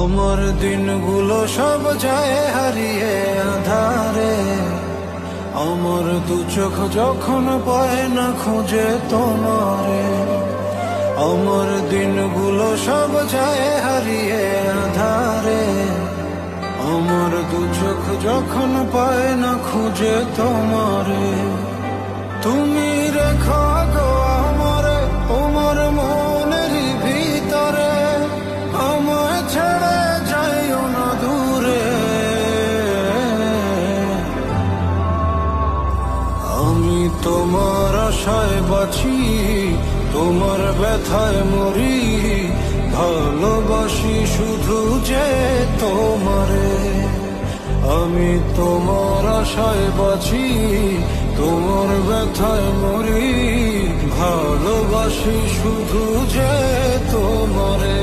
আমার দিনগুলো সব যায় হারিয়ে আধারে, আমার দু চোখ যখন পায় না খুঁজে তোমারে। আমার দিনগুলো সব যায় হারিয়ে আধারে, আমার দু চোখ যখন পায় না খুঁজে তোমারে। তুমি রেখো গো আমারে তোমার মনের ভিতরে, আমায় ছেড়ে যাইও না দূরে। আমি তোমার আশায় বাঁচি, তোমার ব্যথায় মরি, ভালোবাসি শুধু যে তোমারে। আমি তোমার আশায় বাঁচি, তোমার ব্যথায় মরি, ভালোবাসি শুধু যে তোমারে।